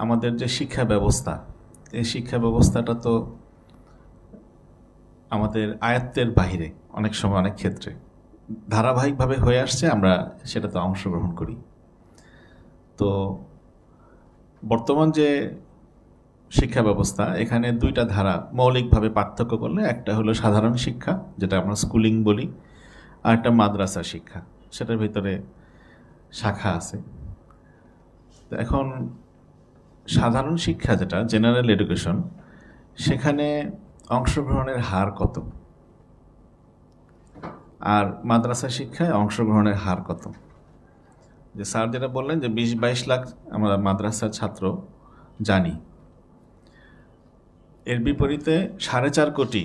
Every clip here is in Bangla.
আমাদের যে শিক্ষা ব্যবস্থা, এই শিক্ষা ব্যবস্থাটা তো আমাদের আয়ত্তের বাহিরে, অনেক সময় অনেক ক্ষেত্রে ধারাবাহিকভাবে হয়ে আসছে, আমরা সেটাতে অংশগ্রহণ করি। তো বর্তমান যে শিক্ষা ব্যবস্থা, এখানে দুইটা ধারা মৌলিকভাবে পার্থক্য করলে, একটা হলো সাধারণ শিক্ষা, যেটা আমরা স্কুলিং বলি, আর একটা মাদ্রাসা শিক্ষা, সেটার ভিতরে শাখা আছে। তো এখন সাধারণ শিক্ষা, যেটা জেনারেল এডুকেশন, সেখানে অংশগ্রহণের হার কত, আর মাদ্রাসা শিক্ষায় অংশগ্রহণের হার কত? যে স্যার যেটা বললেন যে 20-22 লাখ আমরা মাদ্রাসার ছাত্র জানি, এর বিপরীতে 4.5 কোটি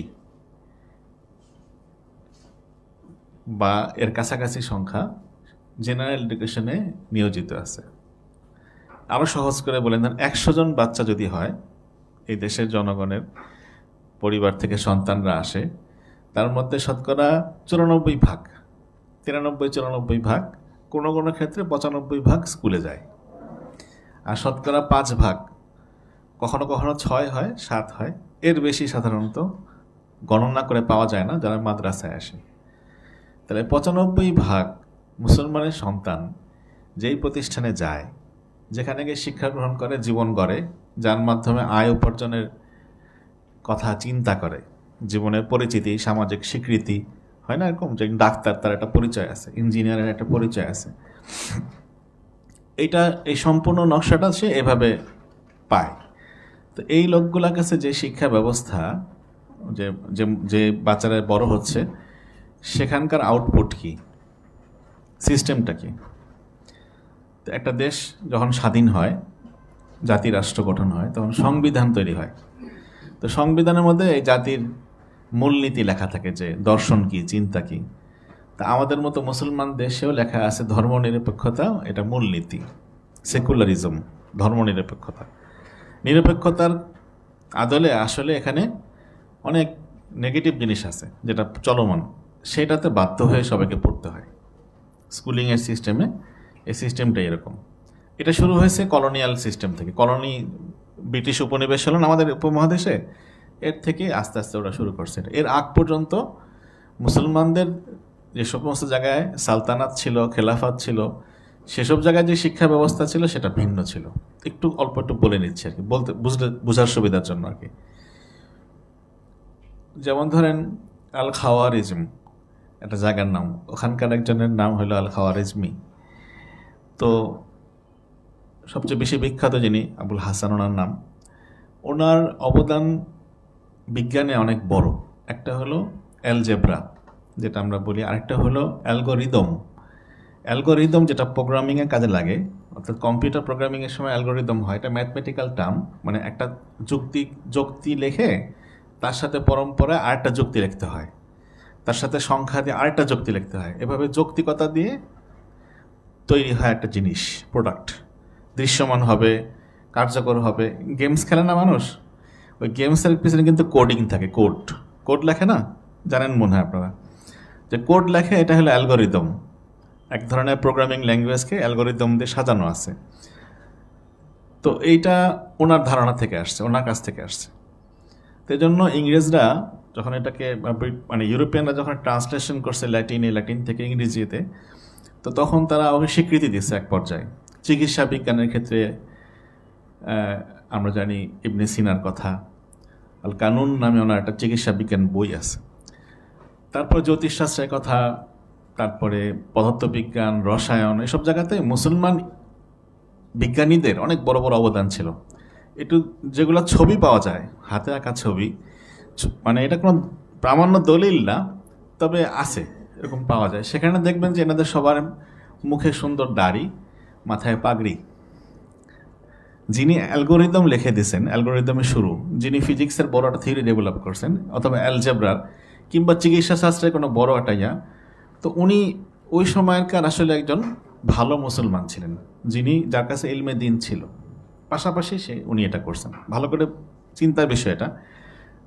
বা এর কাছাকাছি সংখ্যা জেনারেল এডুকেশনে নিয়োজিত আছে। আরও সহজ করে বলেন, 100 জন বাচ্চা যদি হয়, এই দেশের জনগণের পরিবার থেকে সন্তানরা আসে, তার মধ্যে শতকরা 94 ভাগ, 93-94 ভাগ, কোনো কোনো ক্ষেত্রে 95 ভাগ স্কুলে যায়, আর শতকরা 5 ভাগ, কখনো কখনো 6 হয়, 7 হয়, এর বেশি সাধারণত গণনা করে পাওয়া যায় না, যারা মাদ্রাসায় আসে। তাহলে 95 ভাগ মুসলমানের সন্তান যেই প্রতিষ্ঠানে যায়, যেখানে গিয়ে শিক্ষা গ্রহণ করে, জীবন গড়ে, যার মাধ্যমে আয় উপার্জনের কথা চিন্তা করে, জীবনের পরিচিতি, সামাজিক স্বীকৃতি, হয় না এরকম যে ডাক্তার, তার একটা পরিচয় আছে, ইঞ্জিনিয়ারের একটা পরিচয় আছে, এই সম্পূর্ণ নকশাটা সে এভাবে পায়। তো এই লোকগুলোর কাছে যে শিক্ষা ব্যবস্থা, যে যে যে বাচ্চারা বড় হচ্ছে, সেখানকার আউটপুট কি, সিস্টেমটা কি? তো একটা দেশ যখন স্বাধীন হয়, জাতি রাষ্ট্র গঠন হয়, তখন সংবিধান তৈরি হয়। তো সংবিধানের মধ্যে এই জাতির মূলনীতি লেখা থাকে, যে দর্শন কি, চিন্তা কি। তা আমাদের মতো মুসলমান দেশেও লেখা আছে ধর্মনিরপেক্ষতা, এটা মূলনীতি, সেকুলারিজম, ধর্মনিরপেক্ষতা। নিরপেক্ষতার আদলে আসলে এখানে অনেক নেগেটিভ জিনিস আছে, যেটা চলমান, সেটাতে বাধ্য হয়ে সবাইকে পড়তে হয়। স্কুলিংয়ের সিস্টেমে এই সিস্টেমটা এরকম। এটা শুরু হয়েছে কলোনিয়াল সিস্টেম থেকে, ব্রিটিশ উপনিবেশ হলেন আমাদের উপমহাদেশে, এর থেকে আস্তে আস্তে ওরা শুরু করছে। এর আগ পর্যন্ত মুসলমানদের যে সমস্ত জায়গায় সালতানাত ছিল, খেলাফত ছিল, সেসব জায়গায় যে শিক্ষা ব্যবস্থা ছিল সেটা ভিন্ন ছিল। অল্প একটু বলে নিচ্ছি আর কি, বোঝার সুবিধার জন্য আর কি। যেমন ধরেন আল খাওয়ারিজম, একটা জায়গার নাম, ওখানকার একজনের নাম হলো আল খাওয়ারিজমি। তো সবচেয়ে বেশি বিখ্যাত যিনি, আবুল হাসান ওনার নাম। ওনার অবদান বিজ্ঞানে অনেক বড়। একটা হলো অ্যালজেব্রা, যেটা আমরা বলি, আরেকটা হলো অ্যালগোরিদম, যেটা প্রোগ্রামিংয়ের কাজে লাগে, অর্থাৎ কম্পিউটার প্রোগ্রামিংয়ের সময় অ্যালগোরিদম হয়। এটা ম্যাথমেটিক্যাল টার্ম, মানে একটা যুক্তি লেখে, তার সাথে পরম্পরায় আরেকটা যুক্তি লিখতে হয়, তার সাথে সংখ্যা দিয়ে আরেকটা যুক্তি লিখতে হয়, এভাবে যৌক্তিকতা দিয়ে তৈরি হয় একটা জিনিস, প্রোডাক্ট, দৃশ্যমান হবে, কার্যকর হবে। গেমস খেলে না মানুষ, ওই গেমসের পিছনে কিন্তু কোডিং থাকে, কোড লেখে না, জানেন মনে হয় আপনারা, যে কোড লেখে, এটা হলো অ্যালগোরিদম। এক ধরনের প্রোগ্রামিং ল্যাঙ্গুয়েজকে অ্যালগোরিদম দিয়ে সাজানো আছে। তো এইটা ওনার ধারণা থেকে আসছে, ওনার কাছ থেকে আসছে। তো এই জন্য ইংরেজরা যখন এটাকে, মানে ইউরোপিয়ানরা যখন ট্রান্সলেশন করছে ল্যাটিন থেকে ইংরেজিতে, তো তখন তারা ওকে স্বীকৃতি দিচ্ছে এক পর্যায়ে। চিকিৎসা বিজ্ঞানের ক্ষেত্রে আমরা জানি ইবনে সিনার কথা, আল কানুন নামে ওনার একটা চিকিৎসা বিজ্ঞান বই আছে। তারপর জ্যোতিষশাস্ত্রের কথা, তারপরে পদার্থবিজ্ঞান, রসায়ন, এসব জায়গাতে মুসলমান বিজ্ঞানীদের অনেক বড় বড় অবদান ছিল। যেগুলো ছবি পাওয়া যায়, হাতে আঁকা ছবি, মানে এটা কোনো প্রামাণ্য দলিল না, তবে আছে, এরকম পাওয়া যায়। সেখানে দেখবেন যে এনাদের সবার মুখে সুন্দর দাড়ি, মাথায় পাগড়ি। যিনি অ্যালগোরিদম লিখে দিয়েছেন, অ্যালগোরিদমের শুরু, যিনি ফিজিক্সের বড় একটা থিওরি ডেভেলপ করছেন, অথবা অ্যালজেব্রার কিংবা চিকিৎসা শাস্ত্রের কোনো বড় একটা তো উনি ওই সময়কার আসলে একজন ভালো মুসলমান ছিলেন, যার কাছে ইলমে দিন ছিল। পাশাপাশি উনি এটা করছেন। ভালো করে চিন্তার বিষয় এটা,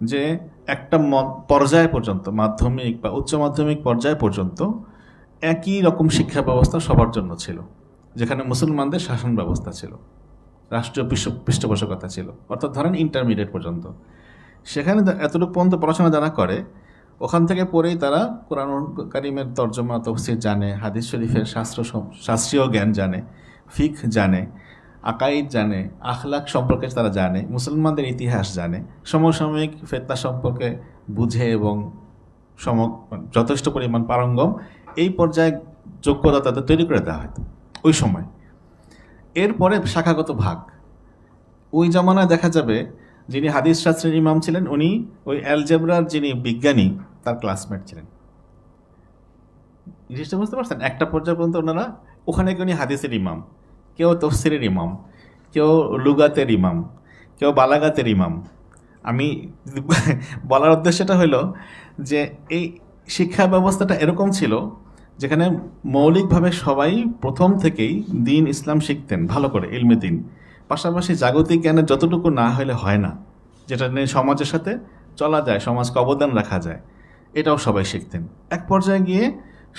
যে একটা পর্যায় পর্যন্ত, মাধ্যমিক বা উচ্চ মাধ্যমিক পর্যায় পর্যন্ত একই রকম শিক্ষা ব্যবস্থা সবার জন্য ছিল, যেখানে মুসলমানদের শাসন ব্যবস্থা ছিল। রাষ্ট্রীয় পৃষ্ঠপোষকতা ছিল, অর্থাৎ ধরেন ইন্টারমিডিয়েট পর্যন্ত। সেখানে এতটুকু পর্যন্ত পড়াশোনা যারা করে, ওখান থেকে পড়েই তারা কোরআন কারিমের তর্জমা তফসির জানে, হাদিস শরীফের শাস্ত্রীয় জ্ঞান জানে, ফিক জানে, আকাইদ জানে, আখলাক সম্পর্কে তারা জানে, মুসলমানদের ইতিহাস জানে, সমসাময়িক ফেতনা সম্পর্কে বুঝে এবং যথেষ্ট পরিমাণ পারঙ্গম, এই পর্যায়ে যোগ্যতা তাদের তৈরি করে দেওয়া হয়তো ওই সময়। এরপরে শাখাগত ভাগ, ওই জামানায় দেখা যাবে যিনি হাদিস শাস্ত্রের ইমাম ছিলেন উনি ওই অ্যালজেব্রার যিনি বিজ্ঞানী তার ক্লাসমেট ছিলেন। জিনিসটা বুঝতে পারছেন? একটা পর্যায় পর্যন্ত ওনারা ওখানে উনি হাদিসের ইমাম, কেউ তফসিরের ইমাম, কেউ লুগাতের ইমাম, কেউ বালাগাতের ইমাম। আমি বলার উদ্দেশ্যটা হলো যে এই শিক্ষা ব্যবস্থাটা এরকম ছিল যেখানে মৌলিকভাবে সবাই প্রথম থেকেই দিন ইসলাম শিখতেন ভালো করে, ইলমে দিন। পাশাপাশি জাগতিক জ্ঞানের যতটুকু না হলে হয় না, যেটা নিয়ে সমাজের সাথে চলা যায়, সমাজকে অবদান রাখা যায়, এটাও সবাই শিখতেন। এক পর্যায়ে গিয়ে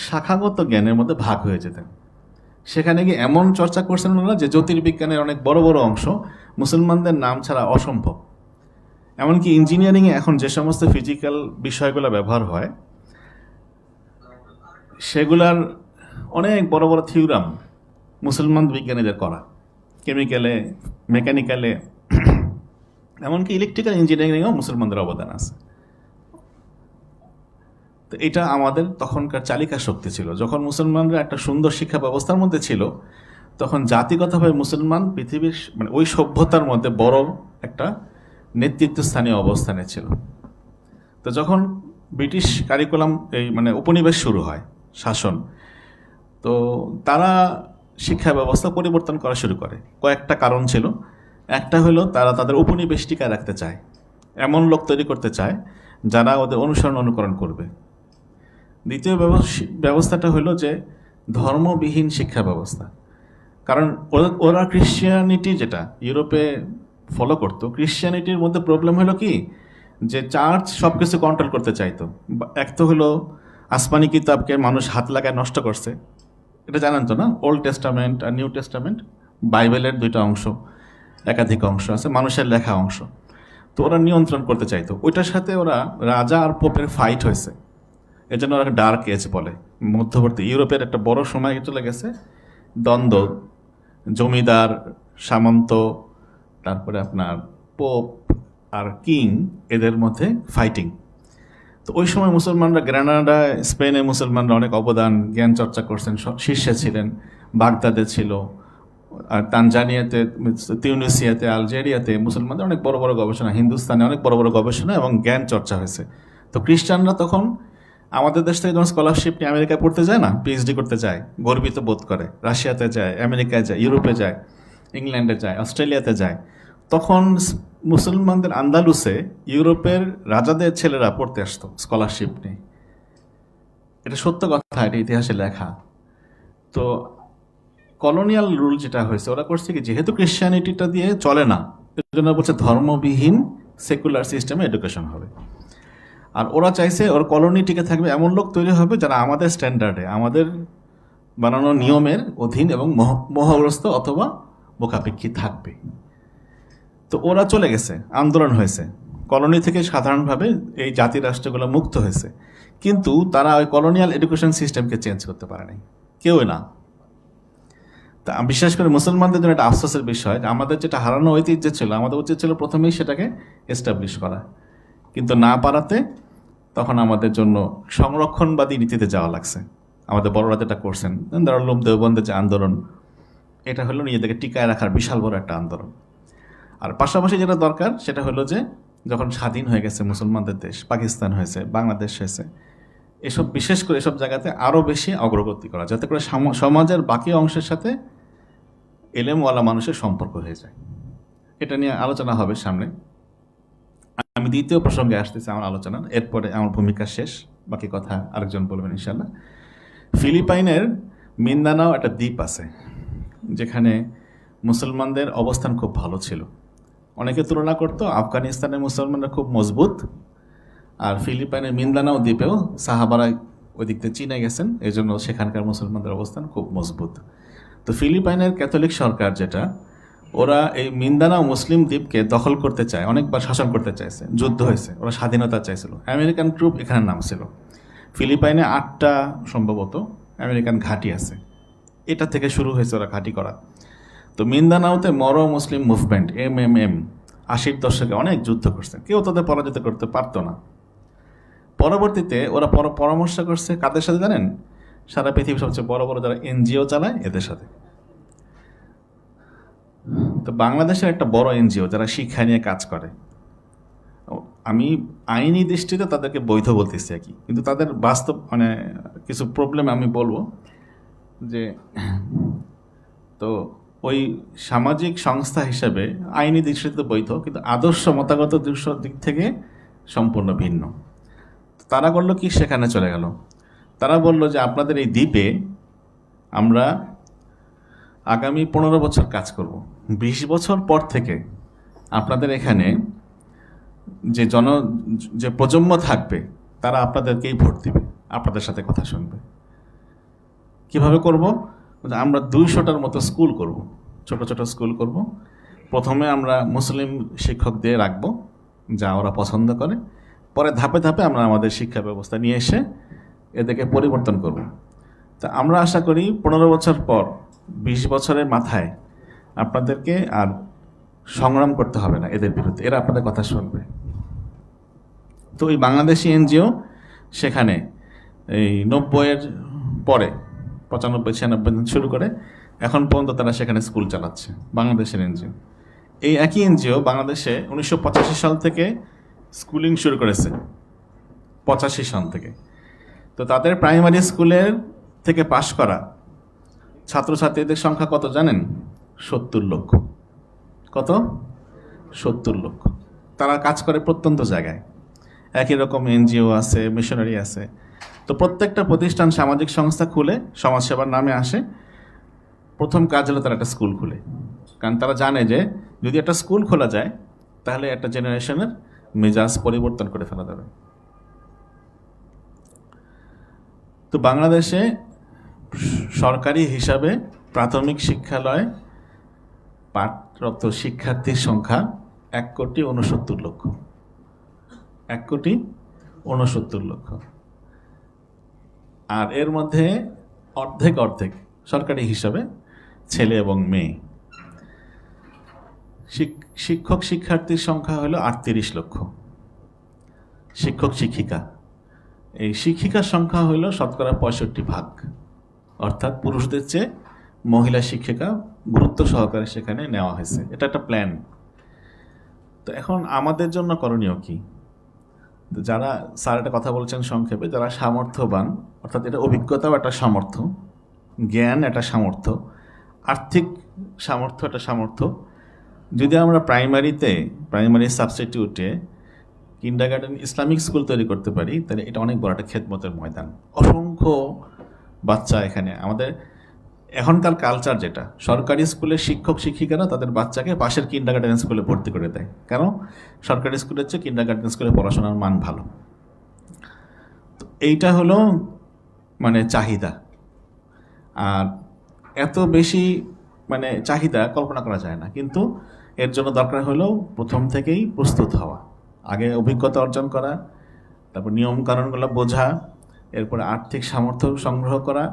শাখাগত জ্ঞানের মধ্যে ভাগ হয়ে যেতেন। সেখানে গিয়ে এমন চর্চা করছেন ওনারা যে জ্যোতির্বিজ্ঞানের অনেক বড় বড় অংশ মুসলমানদের নাম ছাড়া অসম্ভব। এমনকি ইঞ্জিনিয়ারিংয়ে এখন যে সমস্ত ফিজিক্যাল বিষয়গুলো ব্যবহার হয় সেগুলার অনেক বড় বড় থিওরাম মুসলমান বিজ্ঞানীদের করা, কেমিক্যালে, মেকানিক্যালে, এমনকি ইলেকট্রিক্যাল ইঞ্জিনিয়ারিংয়েও মুসলমানদের অবদান আছে। তো এটা আমাদের তখনকার চালিকা শক্তি ছিল। যখন মুসলমানরা একটা সুন্দর শিক্ষা ব্যবস্থার মধ্যে ছিল, তখন জাতিগতভাবে মুসলমান পৃথিবীর মানে ওই সভ্যতার মধ্যে বড় একটা নেতৃত্বস্থানীয় অবস্থানে ছিল। তো যখন ব্রিটিশ কারিকুলাম এই মানে উপনিবেশ শুরু হয়, শাসন, তো তারা শিক্ষা ব্যবস্থা পরিবর্তন করা শুরু করে। কয়েকটা কারণ ছিল। একটা হলো তারা তাদের উপনিবেশ টিকায় রাখতে চায়, এমন লোক তৈরি করতে চায় যারা ওদের অনুসরণ অনুকরণ করবে। দ্বিতীয় ব্যবস্থাটা হলো যে ধর্মবিহীন শিক্ষা ব্যবস্থা। কারণ ওরা ক্রিশ্চিয়ানিটি যেটা ইউরোপে ফলো করতো, ক্রিশ্চিয়ানিটির মধ্যে প্রবলেম হলো কি যে চার্চ সব কিছু কন্ট্রোল করতে চাইতো। এক তো হলো আসমানি কিতাবকে মানুষ হাত লাগায় নষ্ট করছে, এটা জানেন তো না? ওল্ড টেস্টামেন্ট আর নিউ টেস্টামেন্ট, বাইবেলের দুইটা অংশ, একাধিক অংশ আছে, মানুষের লেখা অংশ। তো ওরা নিয়ন্ত্রণ করতে চাইতো। ওইটার সাথে ওরা রাজা আর পোপের ফাইট হয়েছে, এজন্য ওরা ডার্ক এজ বলে। মধ্যবর্তী ইউরোপের একটা বড় সময় চলে গেছে দ্বন্দ্ব, জমিদার, সামন্ত, তারপরে আপনার পোপ আর কিং, এদের মধ্যে ফাইটিং। তো ওই সময় মুসলমানরা গ্রানাডা, স্পেনে মুসলমানরা অনেক অবদান, জ্ঞান চর্চা করছেন, শীর্ষে ছিলেন। বাগদাদে ছিল, আর তানজানিয়াতে, তিউনিসিয়াতে, আলজেরিয়াতে মুসলমানদের অনেক বড় বড় গবেষণা, হিন্দুস্তানে অনেক বড় বড় গবেষণা এবং জ্ঞান চর্চা হয়েছে। তো খ্রিস্টানরা তখন আমাদের দেশ থেকে যখন স্কলারশিপ নিয়ে আমেরিকায় পড়তে যায় না, পিএইচডি করতে যায়, গর্বিত বোধ করে, রাশিয়াতে যায়, আমেরিকায় যায়, ইউরোপে যায়, ইংল্যান্ডে যায়, অস্ট্রেলিয়াতে যায়, তখন মুসলমানদের আন্দালুসে ইউরোপের রাজাদের ছেলেরা পড়তে আসতো স্কলারশিপ নিয়ে। এটা সত্য কথা, এটা ইতিহাসে লেখা। তো কলোনিয়াল রুল যেটা হয়েছে, ওরা করছে কি, যেহেতু ক্রিশ্চিয়ানিটিটা দিয়ে চলে না, এর জন্য বলছে ধর্মবিহীন সেকুলার সিস্টেমে এডুকেশন হবে। আর ওরা চাইছে ওর কলোনি টিকে থাকবে, এমন লোক তৈরি হবে যারা আমাদের স্ট্যান্ডার্ডে, আমাদের বানানো নিয়মের অধীন এবং মোহগ্রস্ত অথবা বোকাপেক্ষী থাকবে। তো ওরা চলে গেছে, আন্দোলন হয়েছে, কলোনি থেকে সাধারণভাবে এই জাতি রাষ্ট্রগুলো মুক্ত হয়েছে, কিন্তু তারা ওই কলোনিয়াল এডুকেশন সিস্টেমকে চেঞ্জ করতে পারে নাই, কেউ না। তা বিশেষ করে মুসলমানদের জন্য একটা আফসোসের বিষয়, আমাদের যেটা হারানো ঐতিহ্য ছিল, আমাদের উচিত ছিল প্রথমেই সেটাকে এস্টাবলিশ করা, কিন্তু না পারাতে তখন আমাদের জন্য সংরক্ষণবাদী নীতিতে যাওয়া লাগছে। আমাদের বড়রা যেটা করছেন, দারুল উলুম দেওবন্দের যে আন্দোলন, এটা হলো নিজেদেরকে টিকায় রাখার বিশাল বড় একটা আন্দোলন। আর পাশাপাশি যেটা দরকার সেটা হলো যে যখন স্বাধীন হয়ে গেছে মুসলমানদের দেশ, পাকিস্তান হয়েছে, বাংলাদেশ হয়েছে, এসব বিশেষ করে এসব জায়গাতে আরও বেশি অগ্রগতি করা, যাতে করে সমাজের বাকি অংশের সাথে এলেমওয়ালা মানুষের সম্পর্ক হয়ে যায়। এটা নিয়ে আলোচনা হবে সামনে। আমি দ্বিতীয় প্রসঙ্গে আসতেছি আমার আলোচনা, এরপরে আমার ভূমিকা শেষ, বাকি কথা আরেকজন বলবেন ইনশাল্লাহ। ফিলিপাইনের মিন্দানাও একটা দ্বীপ আছে যেখানে মুসলমানদের অবস্থান খুব ভালো ছিল। অনেকে তুলনা করতো আফগানিস্তানের মুসলমানরা খুব মজবুত, আর ফিলিপাইনের মিন্দানাও দ্বীপেও সাহাবারা ওই দিক থেকে চীনে গেছেন, এই জন্য সেখানকার মুসলমানদের অবস্থান খুব মজবুত। তো ফিলিপাইনের ক্যাথলিক সরকার যেটা, ওরা এই মিন্দানাও মুসলিম দ্বীপকে দখল করতে চায়, অনেকবার শাসন করতে চাইছে, যুদ্ধ হয়েছে, ওরা স্বাধীনতা চাইছিল। আমেরিকান ট্রুপ এখানে নামছিল। ফিলিপাইনে 8টা সম্ভবত আমেরিকান ঘাঁটি আছে, এটা থেকে শুরু হয়েছে ওরা ঘাঁটি করা। তো মিন্দানাওতে মরো মুসলিম মুভমেন্ট MMM 80-র দশকে অনেক যুদ্ধ করছে, কেউ তাদের পরাজিত করতে পারতো না। পরবর্তীতে ওরা পরামর্শ করছে কাদের সাথে জানেন? সারা পৃথিবীর সবচেয়ে বড় বড় যারা NGO চালায় এদের সাথে। তো বাংলাদেশের একটা বড় NGO যারা শিক্ষা নিয়ে কাজ করে, আমি আইনি দৃষ্টিতে তাদেরকে বৈধ বলতেছি আর কি, কিন্তু তাদের বাস্তব মানে কিছু প্রবলেম আমি বলবো যে, তো ওই সামাজিক সংস্থা হিসেবে আইনি দৃষ্টিতে বৈধ, কিন্তু আদর্শ মতাগত দিক থেকে সম্পূর্ণ ভিন্ন। তারা করলো কি, সেখানে চলে গেল। তারা বলল যে আপনাদের এই দ্বীপে আমরা আগামী 15 বছর কাজ করব, 20 বছর পর থেকে আপনাদের এখানে যে প্রজন্ম থাকবে তারা আপনাদেরকেই ভোট দিবে, আপনাদের সাথে কথা শুনবে। কিভাবে করব? আমরা 200টার মতো স্কুল করব, ছোট ছোট স্কুল করব। প্রথমে আমরা মুসলিম শিক্ষক দিয়ে রাখবো যা ওরা পছন্দ করে, পরে ধাপে ধাপে আমরা আমাদের শিক্ষা ব্যবস্থা নিয়ে এসে এদেরকে পরিবর্তন করব। তা আমরা আশা করি 15 বছর পর, 20 বছরের মাথায় আপনাদেরকে আর সংগ্রাম করতে হবে না এদের বিরুদ্ধে, এরা আপনাদের কথা শুনবে। তো ওই বাংলাদেশি NGO সেখানে এই 90-এর পরে 95-96 শুরু করে এখন পর্যন্ত তারা সেখানে স্কুল চালাচ্ছে, বাংলাদেশের NGO। এই একই NGO বাংলাদেশে 1985 সাল থেকে স্কুলিং শুরু করেছে, 85 সাল থেকে। তো তাদের প্রাইমারি স্কুলের থেকে পাশ করা ছাত্রছাত্রীদের সংখ্যা কত জানেন? 70 লক্ষ। কত? 70 লক্ষ। তারা কাজ করে প্রত্যন্ত জায়গায়, একই রকম NGO আছে, মিশনারি আছে। তো প্রত্যেকটা প্রতিষ্ঠান সামাজিক সংস্থা খুলে সমাজসেবার নামে আসে, প্রথম কাজ হলো তারা একটা স্কুল খুলে। কারণ তারা জানে যে যদি একটা স্কুল খোলা যায় তাহলে একটা জেনারেশনের মেজাজ পরিবর্তন করে ফেলা যাবে। তো বাংলাদেশে সরকারি হিসাবে প্রাথমিক শিক্ষালয়ে পাঠরত শিক্ষার্থীর সংখ্যা 1,69,00,000। 1,69,00,000। আর এর মধ্যে অর্ধেক সরকারি হিসাবে ছেলে এবং মেয়ে। শিক্ষক শিক্ষার্থীর সংখ্যা হলো 38 লক্ষ। শিক্ষক শিক্ষিকা, এই শিক্ষিকার সংখ্যা হলো 65%, অর্থাৎ পুরুষদের চেয়ে মহিলা শিক্ষিকা গুরুত্ব সহকারে সেখানে নেওয়া হয়েছে। এটা একটা প্ল্যান। তো এখন আমাদের জন্য করণীয় কি? যারা স্যার একটা কথা বলছেন সংক্ষেপে, যারা সামর্থ্যবান, অর্থাৎ এটা অভিজ্ঞতাও একটা সামর্থ্য, জ্ঞান একটা সামর্থ্য, আর্থিক সামর্থ্য একটা সামর্থ্য, যদি আমরা প্রাইমারি সাবস্টিটিউটে কিন্ডারগার্টেন ইসলামিক স্কুল তৈরি করতে পারি তাহলে এটা অনেক বড় একটা খেদমতের ময়দান। অসংখ্য বাচ্চা এখানে, আমাদের এখনকার কালচার যেটা, সরকারি স্কুলের শিক্ষক শিক্ষিকারা তাদের বাচ্চাকে পাশের কিন্ডারগার্টেন স্কুলে ভর্তি করে দেয়। কেন? সরকারি স্কুলের চেয়ে কিন্ডারগার্টেন স্কুলে পড়াশোনার মান ভালো। তো এইটা হলো মানে চাহিদা। আর এত বেশি মানে চাহিদা কল্পনা করা যায় না, কিন্তু এর জন্য দরকার হলো প্রথম থেকেই প্রস্তুত হওয়া, আগে অভিজ্ঞতা অর্জন করা, তারপর নিয়মকানুনগুলো বোঝা, এরপরে আর্থিক সামর্থ্য সংগ্রহ করা,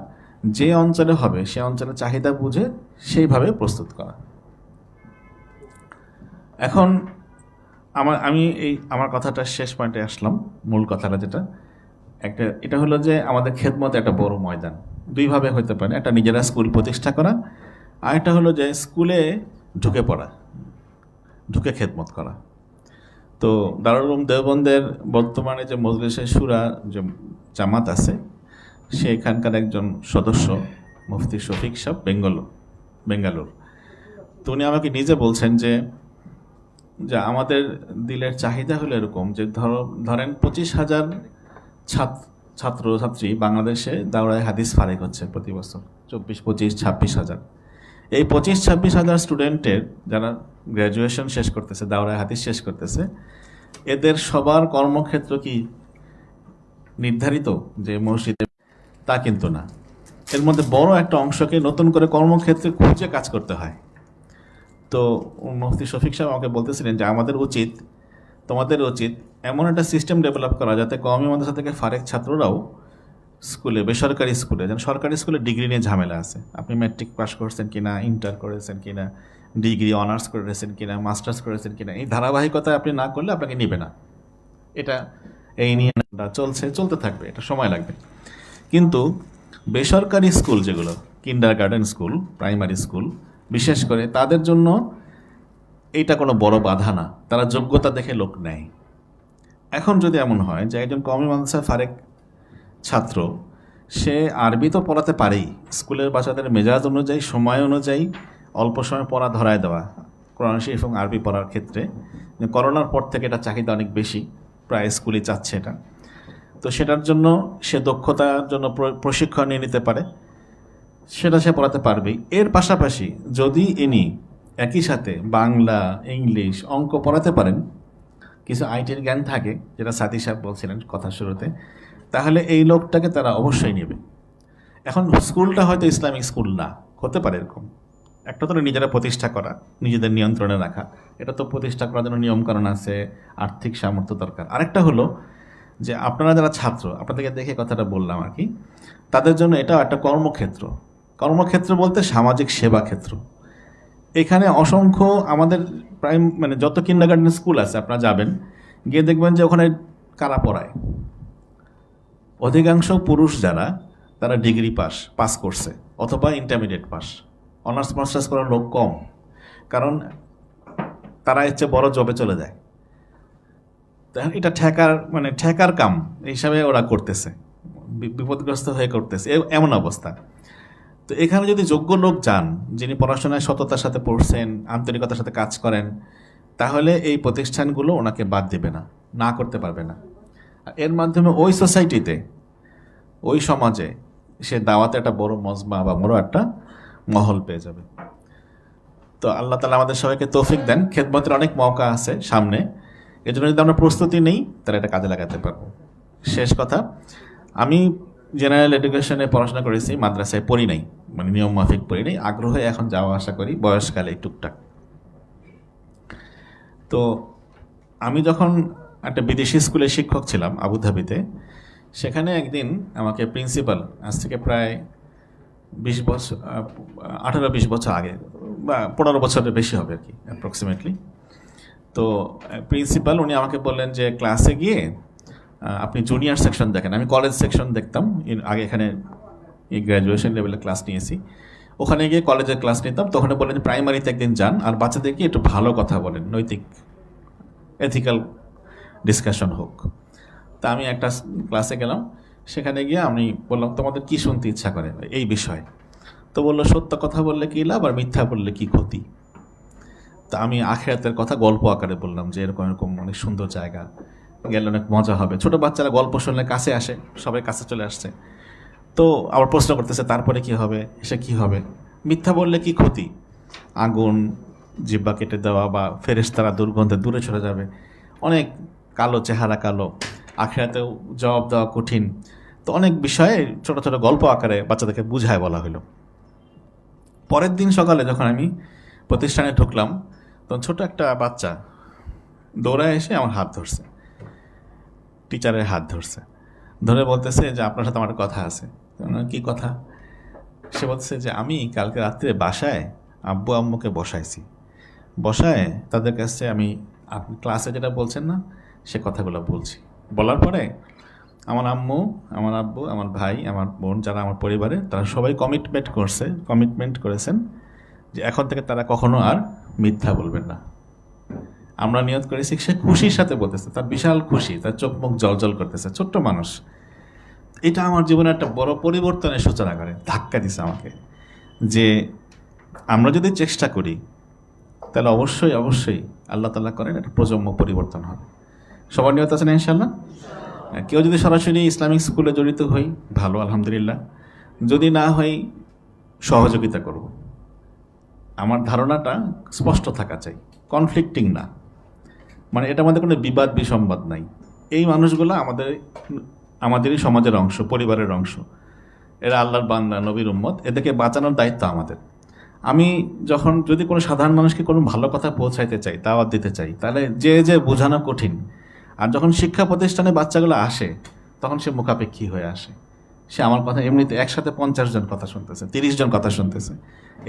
যে অঞ্চলে হবে সে অঞ্চলের চাহিদা বুঝে সেইভাবে প্রস্তুত করা। এখন আমি আমার কথাটা শেষ পয়েন্টে আসলাম, মূল কথাটা যেটা এটা হলো যে আমাদের খেদমত একটা বড় ময়দান। দুইভাবে হতে পারে, একটা নিজেরা স্কুল প্রতিষ্ঠা করা, আর একটা হলো যে স্কুলে ঢুকে পড়া, ঢুকে খেদমত করা। তো দারুল উলুম দেওবন্দের বর্তমানে যে মজলিসে শুরা যে জামাত আছে, সেখানকার একজন সদস্য মুফতি শফিক সাহেব বেঙ্গালুর, তো উনি আমাকে নিজে বলছেন যে আমাদের দিলের চাহিদা হলো এরকম যে ধরেন 25,000 ছাত্রছাত্রী বাংলাদেশে দাওরায়ে হাদিস ফারেক হচ্ছে প্রতি বছর, 24-25-26,000। এই 25-26,000 স্টুডেন্টের যারা গ্র্যাজুয়েশন শেষ করতেছে, দাওরায়ে হাদিস শেষ করতেছে, এদের সবার কর্মক্ষেত্র কি নির্ধারিত যে মসজিদে? তা কিন্তু না। এর মধ্যে বড় একটা অংশকে নতুন করে কর্মক্ষেত্রে খুঁজে কাজ করতে হয়। তো মুফতি শফিক সাহেব আমাকে বলতেছিলেন যে তোমাদের উচিত এমন একটা সিস্টেম ডেভেলপ করা যাতে কওমি মাদ্রাসা থেকে ফারেক ছাত্ররাও স্কুলে, বেসরকারি স্কুলে, যেন সরকারি স্কুলে ডিগ্রি নিয়ে ঝামেলা আছে, আপনি ম্যাট্রিক পাস করছেন কিনা, ইন্টার করেছেন কিনা, ডিগ্রি অনার্স করেছেন কিনা, মাস্টার্স করেছেন কিনা, এই ধারাবাহিকতা আপনি না করলে আপনাকে নিবে না। এটা এই নিয়ে চলতে থাকবে, এটা সময় লাগবে। কিন্তু বেসরকারি স্কুল যেগুলো, কিন্ডারগার্টেন স্কুল, প্রাইমারি স্কুল বিশেষ করে, তাদের জন্য এইটা কোনো বড় বাধা না, তারা যোগ্যতা দেখে লোক নেয়। এখন যদি এমন হয় যে একজন কওমি মাদ্রাসার ফারেক ছাত্র, সে আরবি তো পড়াতে পারেই, স্কুলের বাচ্চাদের মেজাজ অনুযায়ী, সময় অনুযায়ী অল্প সময় পড়া ধরায় দেওয়া, কোরআন শরীফ এবং আরবি পড়ার ক্ষেত্রে করোনার পর থেকে এটা চাহিদা অনেক বেশি, প্রায় স্কুলই চাচ্ছে এটা। তো সেটার জন্য সে দক্ষতার জন্য প্রশিক্ষণ নিয়ে নিতে পারে, সেটা সে পড়াতে পারবেই। এর পাশাপাশি যদি ইনি একই সাথে বাংলা, ইংলিশ, অঙ্ক পড়াতে পারেন, কিছু আইটির জ্ঞান থাকে, যেটা সাথী সাহেব বলছিলেন কথা শুরুতে, তাহলে এই লোকটাকে তারা অবশ্যই নেবে। এখন স্কুলটা হয়তো ইসলামিক স্কুল না, হতে পারে এরকম। একটা তো নিজেরা প্রতিষ্ঠা করা, নিজেদের নিয়ন্ত্রণে রাখা, এটা তো প্রতিষ্ঠা করার জন্য নিয়মকানুন আছে, আর্থিক সামর্থ্য দরকার। আরেকটা হলো যে আপনারা যারা ছাত্র, আপনাদেরকে দেখে কথাটা বললাম আর কি, তাদের জন্য এটাও একটা কর্মক্ষেত্র। কর্মক্ষেত্র বলতে সামাজিক সেবা ক্ষেত্র। এখানে অসংখ্য আমাদের প্রায় যত কিন্ডারগার্টেন স্কুল আছে আপনারা যাবেন, গিয়ে দেখবেন যে ওখানে কারা পড়ায়, অধিকাংশ পুরুষ যারা, তারা ডিগ্রি পাস করছে অথবা ইন্টারমিডিয়েট পাস, অনার্স মাস্টার্স করার লোক কম, কারণ তারা এর চেয়ে বড় জবে চলে যায়। এটা ঠেকার কাম হিসাবে ওরা করতেছে, বিপদগ্রস্ত হয়ে করতেছে, এমন অবস্থা। তো এখানে যদি যোগ্য লোক যান, যিনি পড়াশোনায় সততার সাথে পড়ছেন, আন্তরিকতার সাথে কাজ করেন, তাহলে এই প্রতিষ্ঠানগুলো ওনাকে বাদ দেবে না, না করতে পারবে না। এর মাধ্যমে ওই সোসাইটিতে, ওই সমাজে সে দাওয়াতে একটা বড় মজমা বা বড় একটা মহল পেয়ে যাবে। তো আল্লাহ তাআলা আমাদের সবাইকে তৌফিক দেন। খেদমতের অনেক মওকা আছে সামনে, এজন্য যদি আমরা প্রস্তুতি নেই তাহলে এটা কাজে লাগাতে পারবো। শেষ কথা, আমি জেনারেল এডুকেশনে পড়াশোনা করেছি, মাদ্রাসায় পড়ি নাই, নিয়ম মাফিক পড়ি নাই, আগ্রহে এখন যাওয়া আসা করি বয়সকালে টুকটাক। তো আমি যখন একটা বিদেশি স্কুলে শিক্ষক ছিলাম আবুধাবিতে, সেখানে একদিন আমাকে প্রিন্সিপাল, আজ থেকে প্রায় 18-20 বছর আগে, বা 15 বছরের বেশি হবে আর কি অ্যাপ্রক্সিমেটলি, তো প্রিন্সিপাল উনি আমাকে বললেন যে ক্লাসে গিয়ে আপনি জুনিয়র সেকশন দেখেন। আমি কলেজ সেকশন দেখতাম আগে, এখানে গ্র্যাজুয়েশন লেভেলে ক্লাস নিয়েছি, ওখানে গিয়ে কলেজের ক্লাস নিতাম। তখন বললেন যে প্রাইমারিতে একদিন যান আর বাচ্চাদেরকে একটু ভালো কথা বলেন, নৈতিক এথিক্যাল ডিসকাশন হোক। তা আমি একটা ক্লাসে গেলাম, সেখানে গিয়ে আমি বললাম তোমাদের কি শুনতে ইচ্ছা করে এই বিষয়ে। তো বললো সত্য কথা বললে কি লাভ আর মিথ্যা বললে কি ক্ষতি। তা আমি আখিরাতের কথা গল্প আকারে বললাম যে এরকম এরকম অনেক সুন্দর জায়গা, গেলে অনেক মজা হবে। ছোট বাচ্চারা গল্প শুনলে কাছে আসে, সবাই কাছে চলে আসছে। তো আবার প্রশ্ন করতেছে তারপরে কি হবে, এসে কি হবে, মিথ্যা বললে কি ক্ষতি, আগুন, জিহ্বা কেটে দেওয়া বা ফেরেশতারা দুর্গন্ধে দূরে চলে যাবে, অনেক কালো চেহারা, কালো, আখিরাতেও জবাব দেওয়া কঠিন। তো অনেক বিষয়ে ছোট ছোট গল্প আকারে বাচ্চাদেরকে বুঝায় বলা হলো। পরের দিন সকালে যখন আমি প্রতিষ্ঠানে ঢুকলাম, তখন ছোট একটা বাচ্চা দৌড়ায় এসে আমার হাত ধরছে, টিচারের হাত ধরছে, ধরে বলতেছে যে আপনার সাথে আমার কথা আছে। কি কথা? সে বলতেছে যে আমি কালকে রাত্রে বাসায় আব্বু আম্মুকে বসায় তাদের কাছে আমি আপনি ক্লাসে যেটা বলছেন না সে কথাগুলো বলছি। বলার পরে আমার আম্মু, আমার আব্বু, আমার ভাই, আমার বোন, যারা আমার পরিবারে, তারা সবাই কমিটমেন্ট করেছেন যে এখন থেকে তারা কখনো আর মিথ্যা বলবেন না। আমরা নিয়ত করেছি। সে খুশির সাথে বলতেছে, তার বিশাল খুশি, তার চোখ মুখ জলজল করতেছে, ছোট্ট মানুষ। এটা আমার জীবনে একটা বড় পরিবর্তনের সূচনা করে, ধাক্কা দিছে আমাকে, যে আমরা যদি চেষ্টা করি তাহলে অবশ্যই আল্লাহ তাআলা করেন একটা প্রজন্ম পরিবর্তন হবে। সবার নিয়ত আছে না ইনশাআল্লাহ? কেউ যদি সরাসরি ইসলামিক স্কুলে জড়িত হই ভালো, আলহামদুলিল্লাহ। যদি না হই সহযোগিতা করব। আমার ধারণাটা স্পষ্ট থাকা চাই, কনফ্লিক্টিং না, এটার মধ্যে কোনো বিবাদ বিসম্বাদ নাই। এই মানুষগুলো আমাদেরই সমাজের অংশ, পরিবারের অংশ, এরা আল্লাহর বান্দা, নবীর উম্মত, এদেরকে বাঁচানোর দায়িত্ব আমাদের। আমি যখন যদি কোনো সাধারণ মানুষকে কোনো ভালো কথা পৌঁছাইতে চাই, দাওয়াত দিতে চাই, তাহলে যে বোঝানো কঠিন। আর যখন শিক্ষা প্রতিষ্ঠানে বাচ্চাগুলো আসে তখন সে মুখাপেক্ষী হয়ে আসে। সে আমার কথা এমনিতে একসাথে 50 জন কথা শুনতেছে, 30 জন কথা শুনতেছে।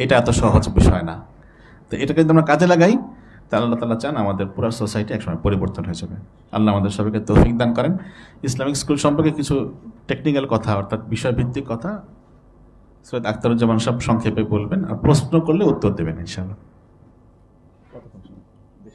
এটা এত সহজ বিষয় না। তো এটাকে যদি আমরা কাজে লাগাই তাহলে আল্লাহ তাআলা চান আমাদের পুরো সোসাইটি একসময় পরিবর্তন হয়ে যাবে। আল্লাহ আমাদের সবাইকে তৌফিক দান করেন। ইসলামিক স্কুল সম্পর্কে কিছু টেকনিক্যাল কথা, অর্থাৎ বিষয়ভিত্তিক কথা সৈয়দ আখতারুজ্জামান সাহেব সংক্ষেপে বলবেন, আর প্রশ্ন করলে উত্তর দেবেন ইনশাআল্লাহ।